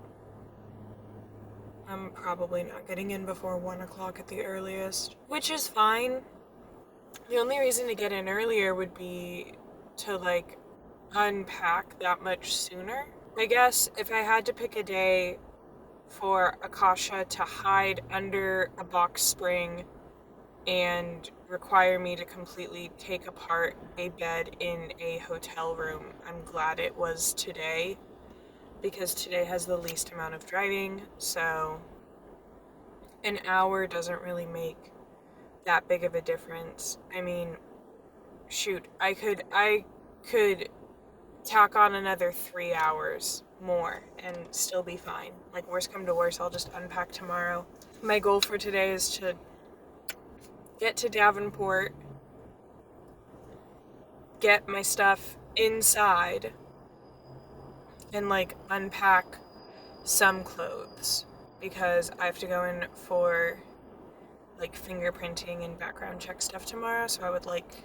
I'm probably not getting in before 1 o'clock at the earliest, which is fine. The only reason to get in earlier would be to like unpack that much sooner. I guess if I had to pick a day for Akasha to hide under a box spring and require me to completely take apart a bed in a hotel room, I'm glad it was today, because today has the least amount of driving, so an hour doesn't really make that big of a difference. I mean, shoot, I could tack on another 3 hours more and still be fine. Like, worst come to worst, I'll just unpack tomorrow. My goal for today is to get to Davenport, get my stuff inside, and like unpack some clothes, because I have to go in for like fingerprinting and background check stuff tomorrow, so I would like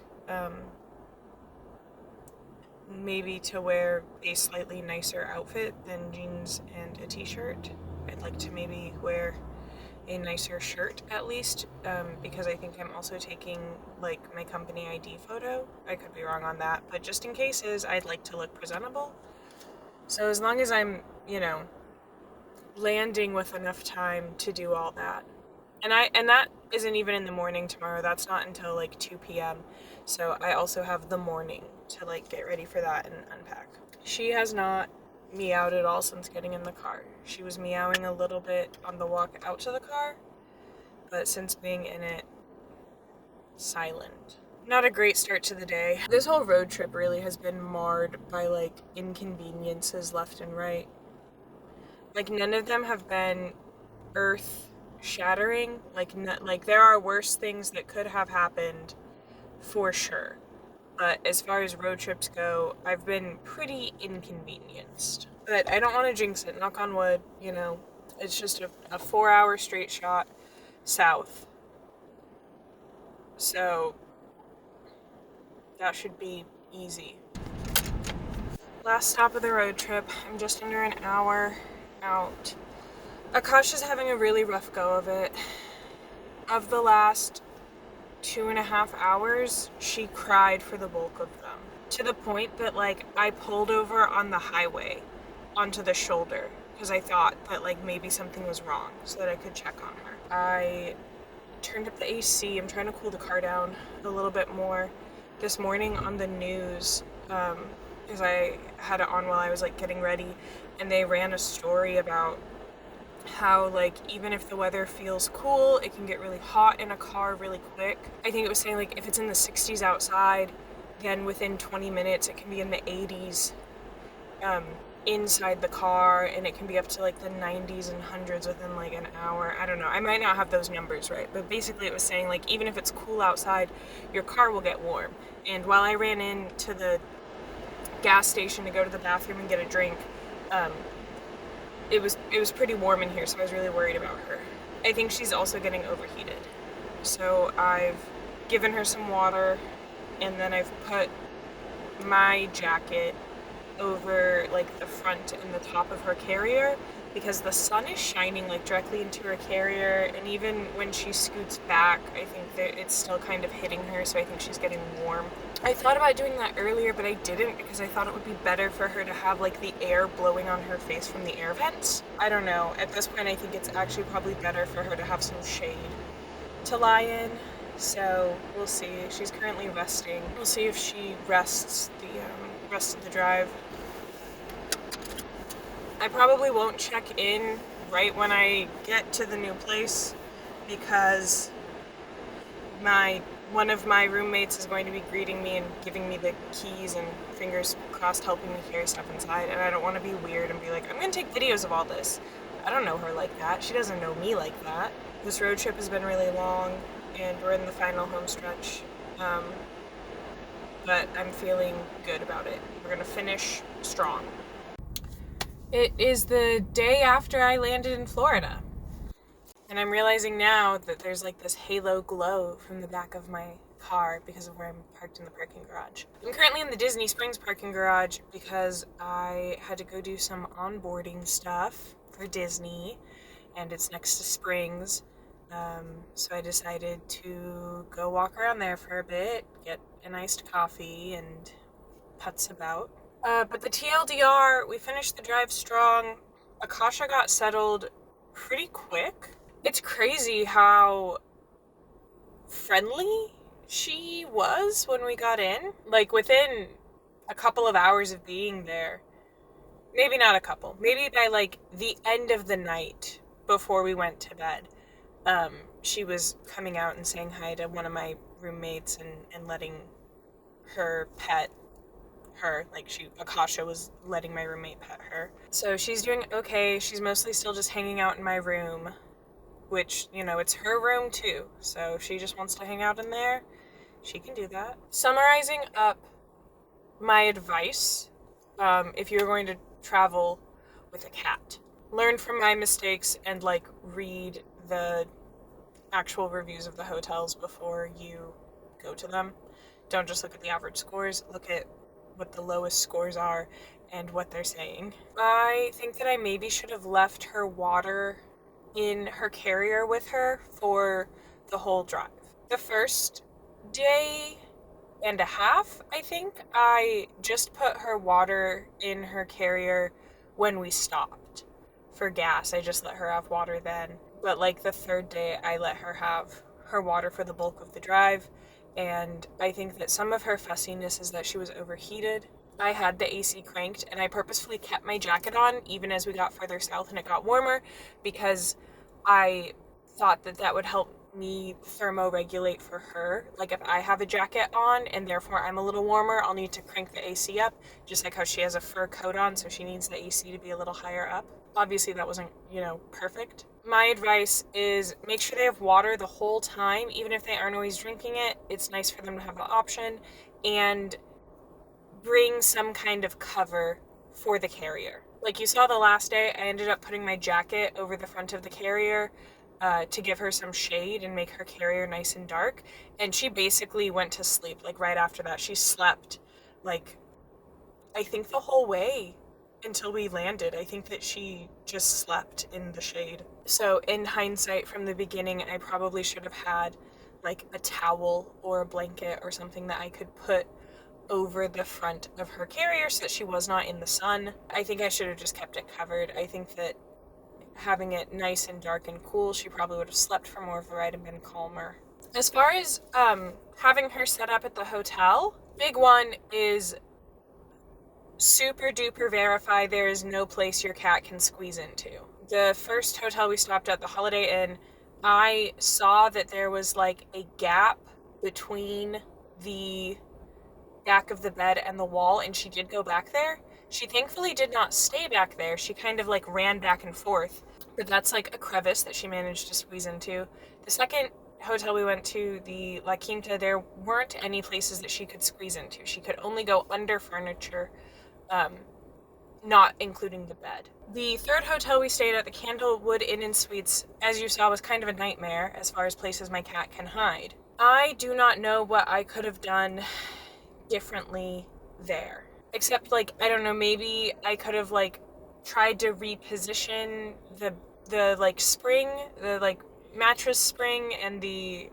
maybe to wear a slightly nicer outfit than jeans and a t-shirt. I'd like to maybe wear a nicer shirt at least, because I think I'm also taking like my company ID photo. I could be wrong on that, but just in cases, I'd like to look presentable. So as long as I'm, landing with enough time to do all that. And that isn't even in the morning tomorrow. That's not until like 2 p.m. So I also have the morning to like get ready for that and unpack. She has not meowed at all since getting in the car. She was meowing a little bit on the walk out to the car, but since being in it, silent. Not a great start to the day. This whole road trip really has been marred by like inconveniences left and right. Like, none of them have been earth shattering. Like there are worse things that could have happened for sure. But as far as road trips go, I've been pretty inconvenienced. But I don't want to jinx it, knock on wood, It's just a 4-hour straight shot south. So that should be easy. Last stop of the road trip. I'm just under an hour out. Akasha's having a really rough go of it. Of the last 2.5 hours, she cried for the bulk of them. To the point that, like, I pulled over on the highway onto the shoulder because I thought that, like, maybe something was wrong so that I could check on her. I turned up the AC. I'm trying to cool the car down a little bit more. This morning on the news, because I had it on while I was, like, getting ready, and they ran a story about how, like, even if the weather feels cool, it can get really hot in a car really quick. I think it was saying, like, if it's in the 60s outside, then within 20 minutes it can be in the 80s inside the car, and it can be up to, like, the 90s and hundreds within, like, an hour. I don't know. I might not have those numbers right, but basically it was saying, like, even if it's cool outside, your car will get warm. And while I ran into the gas station to go to the bathroom and get a drink, it was pretty warm in here, so I was really worried about her. I think she's also getting overheated. So I've given her some water, and then I've put my jacket over like the front and the top of her carrier, because the sun is shining like directly into her carrier, and even when she scoots back, I think that it's still kind of hitting her, so I think she's getting warm. I thought about doing that earlier, but I didn't, because I thought it would be better for her to have like the air blowing on her face from the air vents. I don't know. At this point, I think it's actually probably better for her to have some shade to lie in. So we'll see. She's currently resting. We'll see if she rests the rest of the drive. I probably won't check in right when I get to the new place, because one of my roommates is going to be greeting me and giving me the keys and, fingers crossed, helping me carry stuff inside, and I don't want to be weird and be like, I'm going to take videos of all this. I don't know her like that. She doesn't know me like that. This road trip has been really long, and we're in the final home stretch. but I'm feeling good about it. We're gonna finish strong. It is the day after I landed in Florida. And I'm realizing now that there's like this halo glow from the back of my car because of where I'm parked in the parking garage. I'm currently in the Disney Springs parking garage because I had to go do some onboarding stuff for Disney, and it's next to Springs. So I decided to go walk around there for a bit, get an iced coffee, and putz about. But the TLDR, we finished the drive strong. Akasha got settled pretty quick. It's crazy how friendly she was when we got in. Like, within a couple of hours of being there, maybe not a couple, maybe by like the end of the night before we went to bed, she was coming out and saying hi to one of my roommates and letting her pet her. Like, Akasha was letting my roommate pet her. So she's doing okay. She's mostly still just hanging out in my room, which, it's her room too. So if she just wants to hang out in there, she can do that. Summarizing up my advice, if you're going to travel with a cat, learn from my mistakes and read the actual reviews of the hotels before you go to them. Don't just look at the average scores, look at what the lowest scores are and what they're saying. I think that I maybe should have left her water in her carrier with her for the whole drive. The first day and a half, I think, I just put her water in her carrier when we stopped for gas. I just let her have water then. But the third day, I let her have her water for the bulk of the drive. And I think that some of her fussiness is that she was overheated. I had the AC cranked and I purposefully kept my jacket on even as we got further south and it got warmer, because I thought that that would help me thermoregulate for her. Like, if I have a jacket on and therefore I'm a little warmer, I'll need to crank the AC up, just like how she has a fur coat on, so she needs the AC to be a little higher up. Obviously that wasn't, perfect. My advice is make sure they have water the whole time, even if they aren't always drinking it. It's nice for them to have the option, and bring some kind of cover for the carrier. Like you saw the last day, I ended up putting my jacket over the front of the carrier to give her some shade and make her carrier nice and dark. And she basically went to sleep, right after that. She slept, I think the whole way until we landed. I think that she just slept in the shade. So in hindsight, from the beginning, I probably should have had a towel or a blanket or something that I could put over the front of her carrier so that she was not in the sun. I think I should have just kept it covered. I think that having it nice and dark and cool, she probably would have slept for more of the ride and been calmer. As far as having her set up at the hotel, big one is super duper verify there is no place your cat can squeeze into. The first hotel we stopped at, the Holiday Inn, I saw that there was a gap between the back of the bed and the wall, and she did go back there. She thankfully did not stay back there. She kind of ran back and forth, but that's a crevice that she managed to squeeze into. The second hotel we went to, the La Quinta, there weren't any places that she could squeeze into. She could only go under furniture, not including the bed. The third hotel we stayed at, the Candlewood Inn and Suites, as you saw, was kind of a nightmare as far as places my cat can hide. I do not know what I could have done differently there, except I don't know, maybe I could have tried to reposition the spring, the mattress spring and the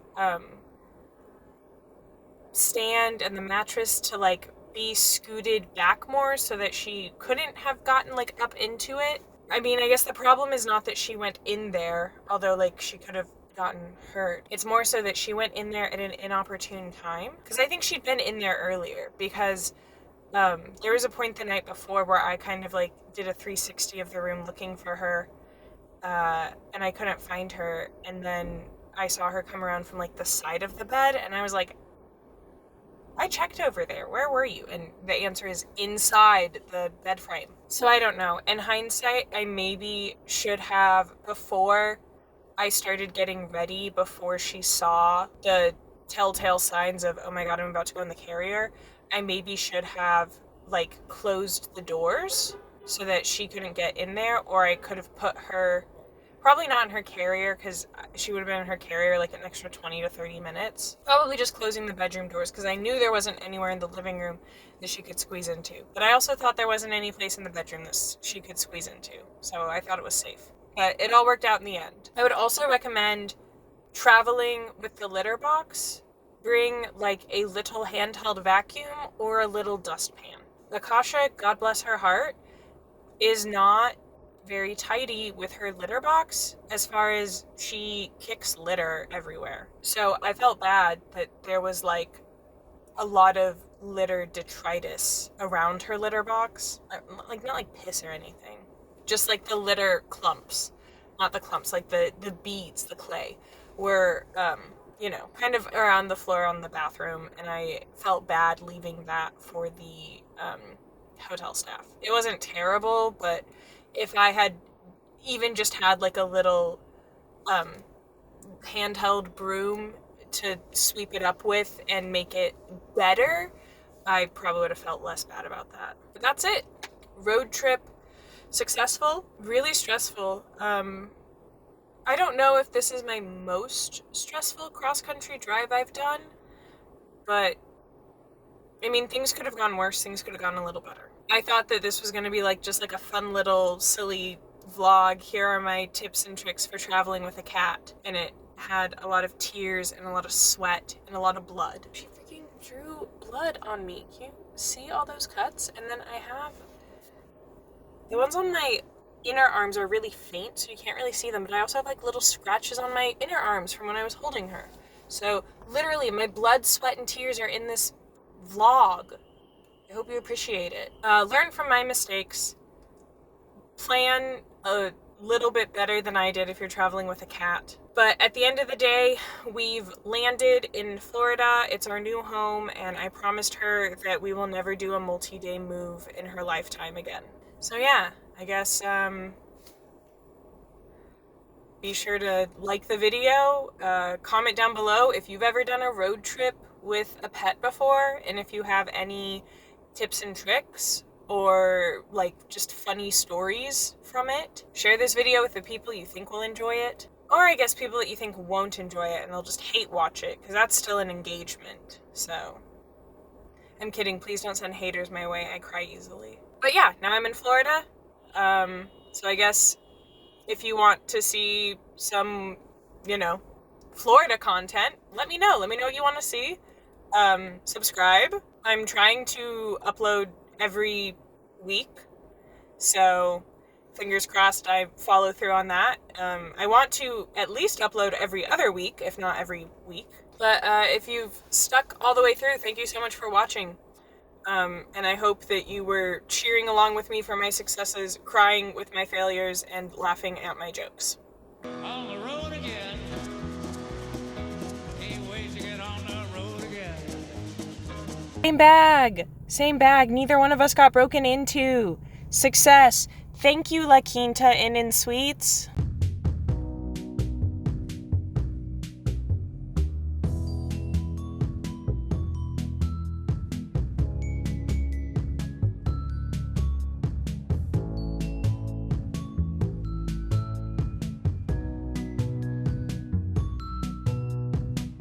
stand and the mattress to be scooted back more so that she couldn't have gotten up into it. I mean, I guess the problem is not that she went in there, although she could have gotten hurt. It's more so that she went in there at an inopportune time, because I think she'd been in there earlier, because there was a point the night before where I kind of did a 360 of the room looking for her, and I couldn't find her, and then I saw her come around from the side of the bed, and I was like, I checked over there, where were you? And the answer is inside the bed frame. So I don't know. In hindsight, I maybe should have, before I started getting ready, before she saw the telltale signs of, oh my god, I'm about to go in the carrier, I maybe should have like closed the doors so that she couldn't get in there, or I could have put her, probably not in her carrier because she would have been in her carrier like an extra 20 to 30 minutes. Probably just closing the bedroom doors because I knew there wasn't anywhere in the living room that she could squeeze into. But I also thought there wasn't any place in the bedroom that she could squeeze into. So I thought it was safe. But it all worked out in the end. I would also recommend traveling with the litter box. Bring like a little handheld vacuum or a little dustpan. Akasha, God bless her heart, is not very tidy with her litter box as far as she kicks litter everywhere. So I felt bad that there was like a lot of litter detritus around her litter box. Like not like piss or anything. Just like the litter clumps. Not the clumps, like the beads, the clay were kind of around the floor on the bathroom, and I felt bad leaving that for the hotel staff. It wasn't terrible, but if I had even just had like a little handheld broom to sweep it up with and make it better, I probably would have felt less bad about that. But that's it. Road trip successful, really stressful. I don't know if this is my most stressful cross-country drive I've done, but I mean, things could have gone worse, things could have gone a little better. I thought that this was going to be like just like a fun little silly vlog. Here are my tips and tricks for traveling with a cat, and it had a lot of tears and a lot of sweat and a lot of blood. She freaking drew blood on me. Can you see all those cuts? And then I have the ones on my inner arms are really faint, so you can't really see them, but I also have like little scratches on my inner arms from when I was holding her. So literally my blood, sweat, and tears are in this vlog. I hope you appreciate it. Learn from my mistakes. Plan a little bit better than I did if you're traveling with a cat. But at the end of the day, we've landed in Florida. It's our new home, and I promised her that we will never do a multi-day move in her lifetime again. So yeah, I guess be sure to like the video, comment down below if you've ever done a road trip with a pet before, and if you have any tips and tricks or like just funny stories from it. Share this video with the people you think will enjoy it, or I guess people that you think won't enjoy it and they'll just hate watch it, because that's still an engagement. So I'm kidding, please don't send haters my way, I cry easily. But yeah, now I'm in Florida. So I guess if you want to see some, Florida content, let me know. Let me know what you want to see. Subscribe. I'm trying to upload every week, so fingers crossed I follow through on that. I want to at least upload every other week, if not every week. But if you've stuck all the way through, thank you so much for watching. And I hope that you were cheering along with me for my successes, crying with my failures, and laughing at my jokes. On the road again. Can't wait to get on the road again. Same bag. Neither one of us got broken into. Success. Thank you, La Quinta Inn and Suites.